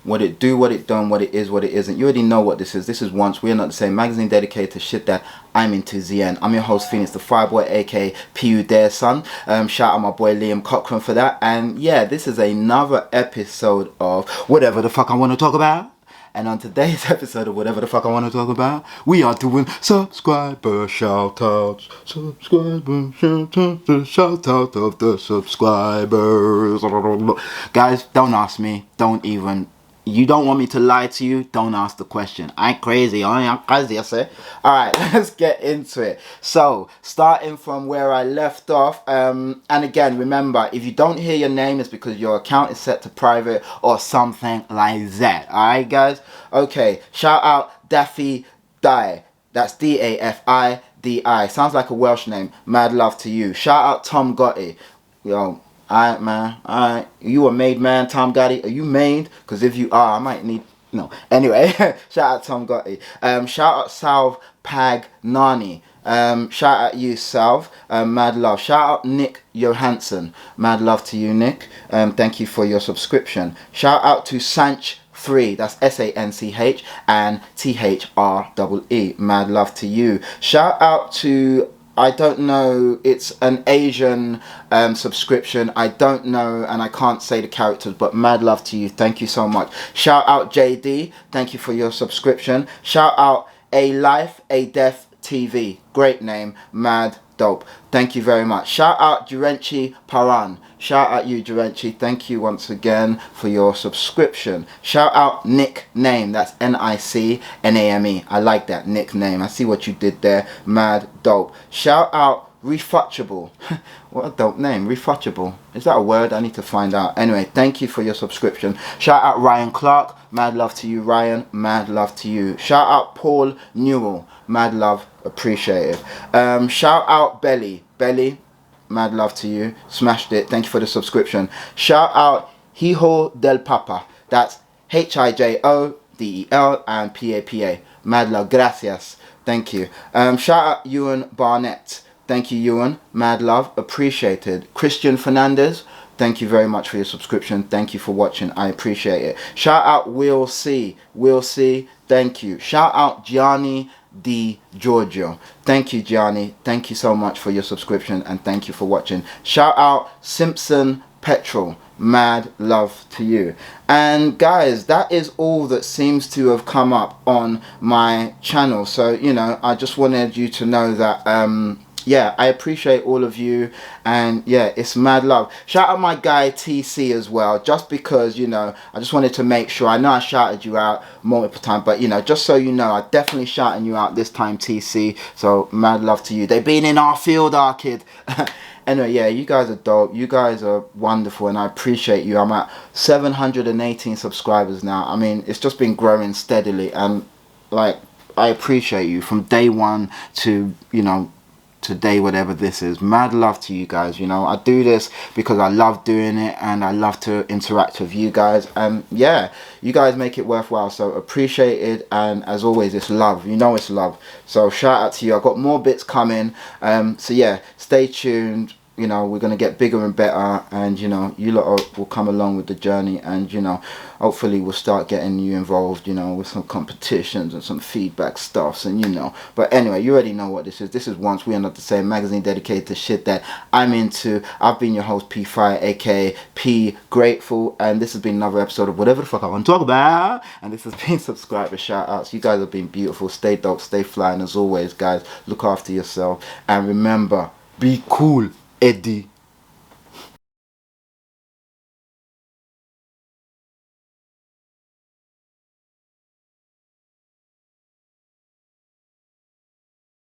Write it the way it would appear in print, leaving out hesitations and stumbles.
what it do, what it done, what it is, what it isn't. You already know what this is. This is Once We Are Not the Same, magazine dedicated to shit that I'm into the end. I'm your host, Phoenix the Fireboy, aka P.U. Dare Son. Shout out my boy Liam Cochran for that. And yeah, this is another episode of Whatever the Fuck I Want to Talk About. And on today's episode of Whatever the Fuck I Want to Talk About, we are doing subscriber shout-outs. Subscriber shout-outs. Shout-out of the subscribers. Guys, don't ask me. Don't even... You don't want me to lie to you? Don't ask the question. I'm crazy. I'm crazy, I say. Alright, let's get into it. So, starting from where I left off. And again, remember, if you don't hear your name, it's because your account is set to private or something like that. Alright, guys? Okay, shout out Daffy Die. That's D-A-F-I-D-I. Sounds like a Welsh name. Mad love to you. Shout out Tom Gotti. Yo. Alright, man. Alright. You a made man, Tom Gotti? Are you made? Because if you are, I might need... No. Anyway, shout out Tom Gotti. Shout out Salve Pagnani. Shout out you, Salve. Mad love. Shout out Nick Johansson. Mad love to you, Nick. Thank you for your subscription. Shout out to Sanch3. That's S-A-N-C-H and T-H-R-E-E. Mad love to you. Shout out to... I don't know, it's an Asian subscription. I don't know and I can't say the characters, but mad love to you. Thank you so much. Shout out JD. Thank you for your subscription. Shout out A Life, A Death TV. Great name. Mad dope. Thank you very much. Shout out Jurenchi Paran. Shout out you, Jurenchi. Thank you once again for your subscription. Shout out Nickname. That's N-I-C-N-A-M-E. I like that nickname. I see what you did there. Mad dope. Shout out Refutable. What a dope name. Refutable. Is that a word? I need to find out. Anyway, thank you for your subscription. Shout out Ryan Clark. Mad love to you, Ryan. Mad love to you. Shout out Paul Newell. Mad love. Appreciate it. Shout out Belly. Belly. Mad love to you. Smashed it. Thank you for the subscription. Shout out Hijo del Papa. That's H-I-J-O-D-E-L and P-A-P-A. Mad love. Gracias. Thank you. Shout out Ewan Barnett. Thank you, Ewan. Mad love. Appreciated. Christian Fernandez. Thank you very much for your subscription. Thank you for watching. I appreciate it. Shout out Will C. Will C. Thank you. Shout out Gianni Di Giorgio. Thank you, Gianni. Thank you so much for your subscription and thank you for watching. Shout out Simpson Petrol. Mad love to you. And guys, that is all that seems to have come up on my channel. So, you know, I just wanted you to know that yeah, I appreciate all of you and yeah, it's mad love. Shout out my guy TC as well, just because, you know, I just wanted to make sure. I know I shouted you out multiple times, but you know, just so you know, I definitely shouting you out this time, TC. So mad love to you. They've been in our field, our kid. Anyway, yeah, you guys are dope. You guys are wonderful and I appreciate you. I'm at 718 subscribers now. I mean, it's just been growing steadily and like, I appreciate you from day one to, you know, today, whatever this is. Mad love to you guys. You know, I do this because I love doing it and I love to interact with you guys, and yeah, you guys make it worthwhile, so appreciate it. And as always, it's love. You know, it's love. So shout out to you. I've got more bits coming, so yeah, stay tuned. You know, we're going to get bigger and better, and you know, you lot will come along with the journey, and you know, hopefully we'll start getting you involved, you know, with some competitions and some feedback stuffs, and you know. But anyway, you already know what this is. This is Once We Are Not the Same, magazine dedicated to shit that I'm into. I've been your host, P Fire, aka P Grateful, and this has been another episode of Whatever the Fuck I Want to Talk About, and this has been subscriber shout outs. You guys have been beautiful. Stay dope, stay flying as always, guys. Look after yourself, and remember, be cool, Eddie.